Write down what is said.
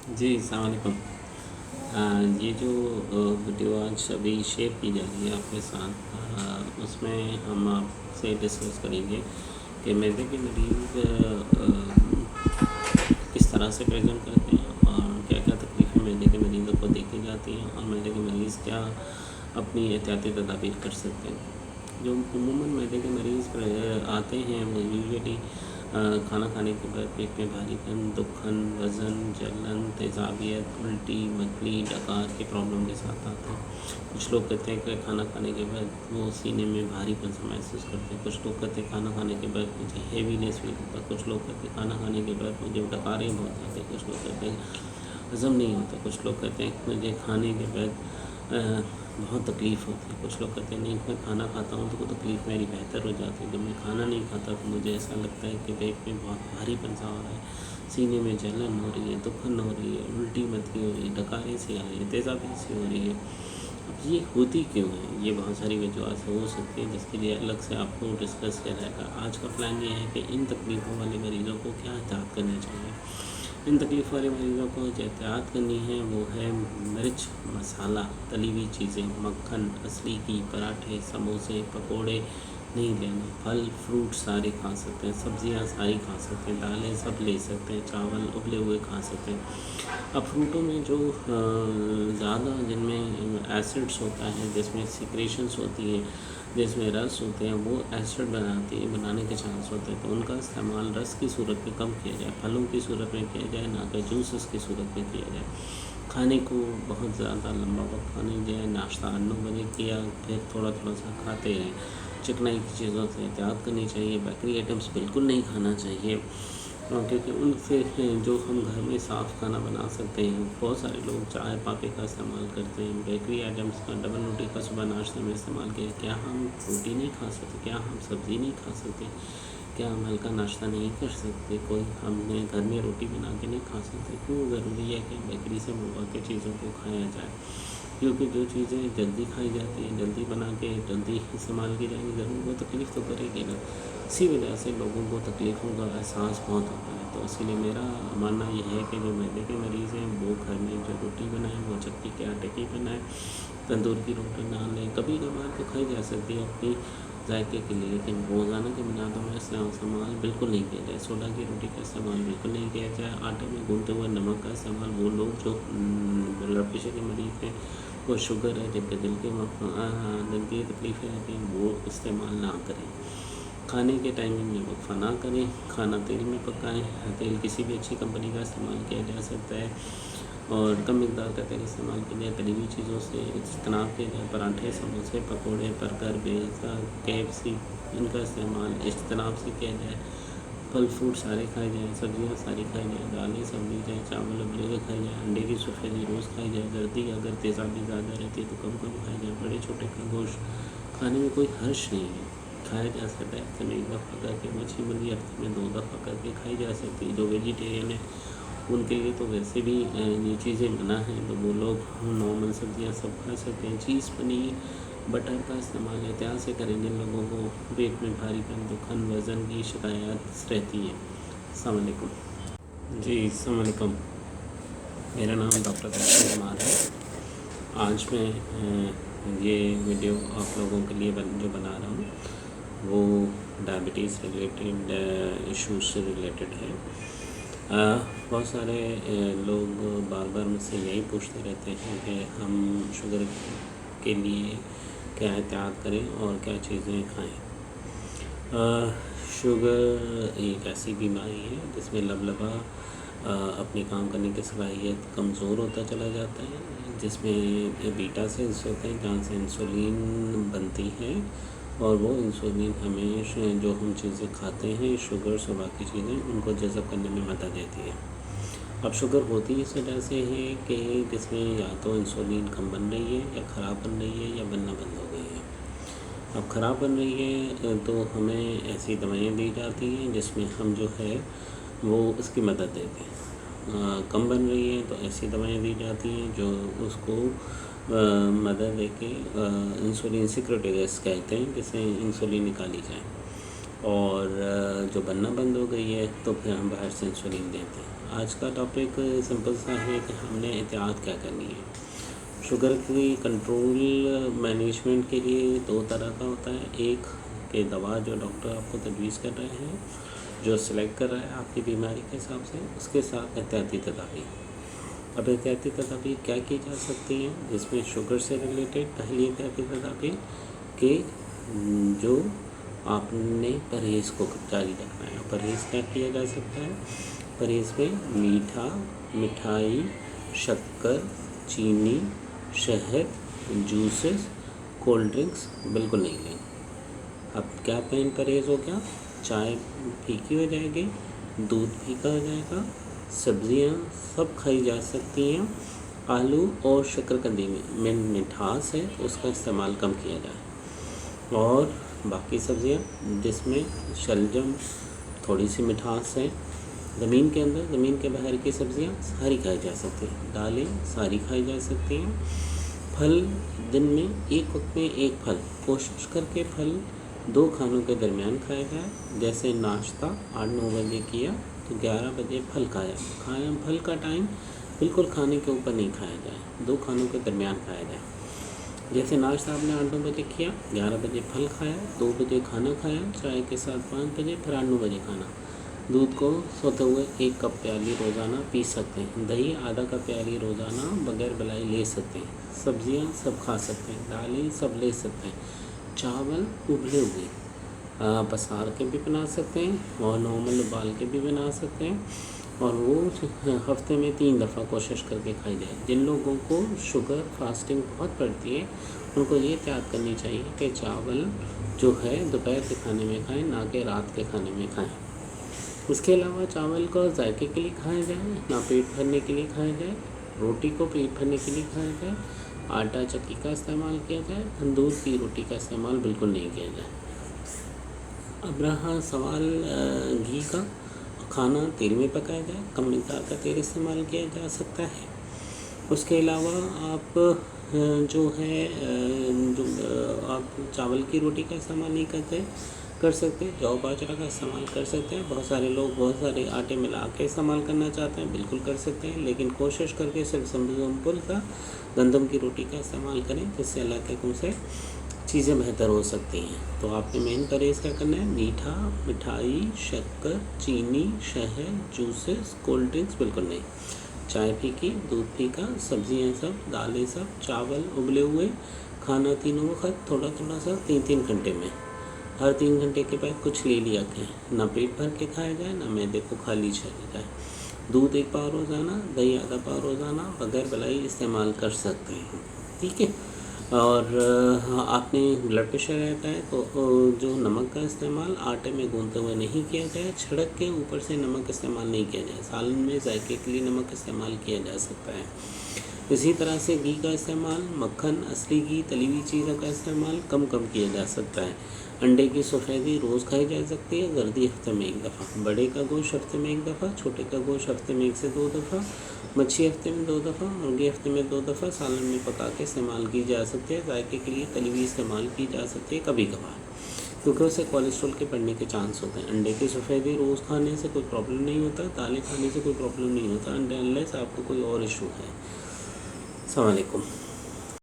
جی السلام علیکم۔ یہ جو ویڈیو آج ابھی شیئر کی جا رہی ہے آپ کے ساتھ، اس میں ہم آپ سے ڈسکس کریں گے کہ معدے کے مریض کس طرح سے پریزنٹ کرتے ہیں اور کیا کیا تکلیفیں معدے کے مریضوں کو دیکھی جاتی ہیں، اور معدے کے مریض کیا اپنی احتیاطی تدابیر کر سکتے ہیں۔ جو عموماً معدے کے مریض آتے ہیں وہ یوزلی کھانا کھانے کے بعد پیٹ میں بھاری پن، دکھن، وزن، جلن، تیزابیت، الٹی، متلی، ڈکار کی پرابلم کے ساتھ آتے ہیں۔ کچھ لوگ کہتے ہیں کہ کھانا کھانے کے بعد وہ سینے میں بھاری پن سے محسوس کرتے ہیں، کچھ لوگ کہتے ہیں کھانا کھانے کے بعد مجھے ہیوینیس فیل ہوتا ہے، کچھ لوگ کہتے ہیں کھانا کھانے کے بعد مجھے ڈکاریں بہت آتے ہیں، کچھ لوگ کہتے ہیں ہضم نہیں ہوتا، کچھ لوگ کہتے ہیں مجھے کھانے کے بعد بہت تکلیف ہوتی ہے، کچھ لوگ کہتے ہیں نہیں میں کھانا کھاتا ہوں تو وہ تکلیف میری بہتر ہو جاتی ہے، جب میں کھانا نہیں کھاتا تو مجھے ایسا لگتا ہے کہ پیٹ میں بہت بھاری پن سا ہو رہا ہے، سینے میں جلن ہو رہی ہے، دکھن ہو رہی ہے، الٹی متلی ہو رہی ہے، ڈکاریں سی آ رہی ہے، تیزابیت سی ہو رہی ہے۔ اب یہ ہوتی کیوں ہے؟ یہ بہت ساری وجوہات سے ہو سکتی ہے، جس کے لیے الگ سے آپ کو ڈسکس کیا جائے گا۔ آج کا پلان یہ ہے کہ ان تکلیفوں والے مریضوں کو کیا احتیاط کرنی چاہیے۔ ان تکلیف والے مریضوں کو جو احتیاط کرنی ہے وہ ہے مرچ، مسالہ، تلی ہوئی چیزیں، مکھن، اصلی گھی، پراٹھے، سموسے، پکوڑے نہیں لینا، پھل فروٹ سارے کھا سکتے ہیں، سبزیاں ساری کھا سکتے ہیں، دالیں سب لے سکتے ہیں، چاول ابلے ہوئے کھا سکتے ہیں۔ اب فروٹوں میں جو زیادہ جن میں ایسڈس ہوتا ہے، جس میں سیکریشنس ہوتی ہیں، جس میں رس ہوتے ہیں، وہ ایسڈ بنانے کے چانس ہوتے ہیں، تو ان کا استعمال رس کی صورت میں کم کیا جائے، پھلوں کی صورت میں کیا جائے، نہ کہ جوسز کی صورت میں کیا جائے۔ کھانے کو بہت زیادہ لمبا وقت کھانے جائے، ناشتہ 9 بجے کیا پھر تھوڑا تھوڑا سا کھاتے ہیں۔ چکنائی کی چیزوں سے احتیاط کرنی چاہیے، بیکری آئٹمس بالکل نہیں کھانا چاہیے، کیونکہ ان سے جو ہم گھر میں صاف کھانا بنا سکتے ہیں، بہت سارے لوگ چائے پاپے کا استعمال کرتے ہیں، بیکری آئٹمس کا ڈبل روٹی کا صبح ناشتے میں استعمال کیا، کیا ہم روٹی نہیں کھا سکتے؟ کیا ہم سبزی نہیں کھا سکتے؟ کیا ہم ہلکا ناشتہ نہیں کر سکتے؟ کوئی ہم نے گھر میں روٹی بنا کے نہیں کھا سکتے؟ کیوں ضروری ہے کہ بیکری سے منگوا کے چیزوں کو کھایا جائے؟ کیونکہ جو چیزیں جلدی کھائی جاتی ہیں، جلدی بنا کے جلدی استعمال کی جائیں گی، ضرور وہ تکلیف تو کرے گی نا۔ اسی وجہ سے لوگوں کو تکلیفوں کا احساس بہت ہوتا ہے، تو اسی لیے میرا ماننا یہ ہے کہ جو معدے کے مریض ہیں وہ گھر میں جو روٹی بنائیں وہ چکی کے آٹے کی بنائیں، تندور کی روٹی نہ لیں، کبھی کبھار تو کھائی جا سکتی ہے اپنی ذائقے کے لیے، لیکن روزانہ کی بنیادوں میں استعمال بالکل نہیں کیا جائے۔ سوڈا کی روٹی کا استعمال بالکل نہیں کیا جائے۔ آٹے میں گوندھتے ہوئے نمک کا استعمال، وہ لوگ جو بلڈ پریشر کے مریض ہیں، کو شوگر ہے، جب کہ دل کی تکلیفیں رہتی ہیں، وہ استعمال نہ کریں۔ کھانے کے ٹائمنگ میں وقفہ نہ کریں، کھانا تیل میں پکائیں، تیل کسی بھی اچھی کمپنی کا استعمال کیا جا سکتا ہے، اور کم مقدار کا تیل استعمال کیا جائے، تلی ہوئی چیزوں سے اجتناب کیا جائے، پراٹھے، سموسے، پکوڑے، برگر، پیزا، KFC ان کا استعمال اجتناب سے کیا جائے، پھل فروٹ سارے کھائے جائیں، سبزیاں ساری کھائی جائیں، دالیں سب لی جائیں، چاول ابلے ہوئے کھائے جائیں، انڈے کی سفیدی روز کھائی جائے، زردی اگر تیزابی زیادہ رہتی ہے تو کم کم کھائی جائے، بڑے چھوٹے کا گوشت کھانے میں کوئی حرج نہیں ہے، کھایا جا سکتا ہے، ہفتے میں 1 دفعہ کر کے، مچھلی مرغی ہفتے میں 2 دفعہ کر کے کھائی جا سکتی ہے۔ جو ویجیٹیرین ہے ان کے لیے تو ویسے بھی یہ چیزیں منع ہیں، تو وہ لوگ نارمل سبزیاں سب کھا سکتے ہیں۔ چیز، پنیر، بٹر کا استعمال احتیاط سے کریں، جن لوگوں کو پیٹ میں بھاری پن، دکھن، وزن کی شکایات رہتی ہیں۔ السلام علیکم۔ جی السلام علیکم، میرا نام ڈاکٹر تحسین عمار ہے۔ آج میں یہ ویڈیو آپ لوگوں کے لیے جو بنا رہا ہوں وہ ڈائبٹیز ریلیٹڈ ایشوز سے ریلیٹڈ ہے۔ بہت سارے لوگ بار بار مجھ سے یہی پوچھتے رہتے ہیں کہ ہم شوگر کے لیے کیا احتیاط کریں اور کیا چیزیں کھائیں۔ شوگر ایک ایسی بیماری ہے جس میں لبلبا اپنی کام کرنے کی صلاحیت کمزور ہوتا چلا جاتا ہے، جس میں بیٹا سیلز ہوتے ہیں جہاں سے انسولین بنتی ہے، اور وہ انسولین ہمیں جو ہم چیزیں کھاتے ہیں، شوگرس اور باقی چیزیں، ان کو جذب کرنے میں مدد دیتی ہے۔ اب شوگر ہوتی اس وجہ سے ہے کہ جس میں یا تو انسولین کم بن رہی ہے، یا خراب بن رہی ہے، یا بننا بند ہو گئی ہے۔ اب خراب بن رہی ہے تو ہمیں ایسی دوائیں دی جاتی ہیں جس میں ہم جو ہے وہ اس کی مدد دیتے ہیں۔ کم بن رہی ہے تو ایسی دوائیں دی جاتی ہیں جو اس کو مدد دے کے انسولین سیکریٹریز کہتے ہیں، جس سے انسولین نکالی جائے، اور جو بننا بند ہو گئی ہے تو پھر ہم باہر سے انسولین دیتے ہیں۔ آج کا ٹاپک سمپل سا ہے کہ ہم نے احتیاط کیا کرنی ہے۔ شوگر کی کنٹرول مینجمنٹ کے لیے 2 طرح کا ہوتا ہے، ایک کہ دوا جو ڈاکٹر آپ کو تجویز کر رہے ہیں، جو سلیکٹ کر رہا ہے آپ کی بیماری کے حساب سے، اس کے ساتھ احتیاطی تدابیر۔ اب احتیاطی تدابیر کیا کی جا سکتی ہیں، جس میں شوگر سے ریلیٹڈ پہلی احتیاطی تدابیر کہ جو آپ نے پرہیز کو جاری رکھنا ہے۔ پرہیز کیا کیا جا سکتا ہے؟ پرہیز میں میٹھا، مٹھائی، شکر، چینی، شہد، جوسز، کولڈ ڈرنکس بالکل نہیں لیں۔ اب کیا پرہیز ہو گیا؟ چائے پھیکی ہو جائے گی، دودھ پھیکا ہو جائے گا، سبزیاں سب کھائی جا سکتی ہیں، آلو اور شکرکندی میں مٹھاس ہے اس کا استعمال کم کیا جائے، اور باقی سبزیاں جس میں شلجم تھوڑی سی مٹھاس ہے، زمین کے اندر زمین کے باہر کی سبزیاں ساری کھائی جا سکتی ہیں، دالیں ساری کھائی جا سکتی ہیں، پھل دن میں ایک وقت میں ایک پھل، کوشش کر کے پھل 2 کھانوں کے درمیان کھایا جائے، جیسے ناشتہ 8-9 بجے کیا تو 11 بجے پھل کھایا، پھل کا ٹائم بالکل کھانے کے اوپر نہیں کھایا جائے، 2 کھانوں کے درمیان کھایا جائے۔ جیسے ناشتہ آپ نے 8-9 بجے کیا، 11 بجے پھل کھایا، 2 بجے کھانا کھایا، چائے کے ساتھ 5 بجے، پھر 8-9 بجے کھانا۔ دودھ کو سوتے ہوئے 1 کپ پیالی روزانہ پی سکتے ہیں، دہی آدھا کپ پیالی روزانہ بغیر بلائی لے سکتے ہیں، سبزیاں سب کھا سکتے ہیں، دالیں سب لے سکتے ہیں، چاول ابلے ہوئے پسار کے بھی بنا سکتے ہیں اور نارمل ابال کے بھی بنا سکتے ہیں، اور وہ ہفتے میں 3 دفعہ کوشش کر کے کھائی جائے۔ جن لوگوں کو شوگر فاسٹنگ بہت پڑتی ہے ان کو یہ احتیاط کرنی چاہیے کہ چاول جو ہے دوپہر کے کھانے میں کھائیں، نہ کہ رات کے کھانے میں کھائیں۔ اس کے علاوہ چاول کو ذائقے کے لیے کھایا جائے، نہ پیٹ بھرنے کے لیے کھایا جائے، روٹی کو پیٹ بھرنے کے لیے کھایا جائے، آٹا چکی کا استعمال کیا جائے، تندور کی روٹی کا استعمال بالکل نہیں کیا جائے۔ اب رہا سوال گھی کا، کھانا تیل میں پکایا جائے، کم مقدار کا تیل استعمال کیا جا سکتا ہے۔ اس کے علاوہ آپ جو ہے آپ چاول کی روٹی کا استعمال نہیں کر سکتے، جو باجرہ کا استعمال کر سکتے ہیں۔ بہت سارے لوگ بہت سارے آٹے ملا کے استعمال کرنا چاہتے ہیں، بالکل کر سکتے ہیں، لیکن کوشش کر کے صرف سمپل کا گندم کی روٹی کا استعمال کریں، جس سے اللہ کے حکم سے چیزیں بہتر ہو سکتی ہیں۔ تو آپ نے مین پرہیز کیا کرنا ہے؟ میٹھا، مٹھائی، شکر، چینی، شہد، جوسز، کولڈ ڈرنکس بالکل نہیں، چائے پھیکی، دودھ پھیکا، سبزیاں سب، دالیں سب، چاول ابلے ہوئے، کھانا 3 وقت تھوڑا تھوڑا سا 3 گھنٹے میں، ہر 3 گھنٹے کے بعد کچھ لے لیا کریں، نہ پیٹ بھر کے کھایا جائے، نہ معدے کو خالی چھوڑا جائے۔ دودھ 1 پاؤ روزانہ، دہی آدھا پاؤ روزانہ بغیر بلائی استعمال کر سکتے ہیں، ٹھیک ہے۔ اور آپ نے بلڈ پریشر رہتا ہے تو جو نمک کا استعمال آٹے میں گوندتے ہوئے نہیں کیا جائے، چھڑک کے اوپر سے نمک استعمال نہیں کیا جائے، سالن میں ذائقے کے لیے نمک استعمال کیا جا سکتا ہے۔ اسی طرح سے گھی کا استعمال، مکھن، اصلی گھی، تلی ہوئی چیزوں کا استعمال کم کیا جا سکتا ہے۔ انڈے کی سفیدی روز کھائی جا سکتی ہے، زردی ہفتے میں 1 دفعہ، بڑے کا گوشت ہفتے میں 1 دفعہ، چھوٹے کا گوشت ہفتے میں 1 سے 2 دفعہ، مچھلی ہفتے میں 2 دفعہ، مرغی ہفتے میں 2 دفعہ سالن میں پکا کے استعمال کی جا سکتی ہے، ذائقے کے لیے تلی ہوئی استعمال کی جا سکتی ہے کبھی کبھار، کیونکہ اس سے کولیسٹرول کے بڑھنے کے چانس ہوتے ہیں۔ انڈے کی سفیدی روز کھانے سے کوئی پرابلم نہیں ہوتا، دالیں کھانے سے کوئی پرابلم نہیں ہوتا، انلیس آپ کو کوئی اور ایشو ہے۔ السلام علیکم۔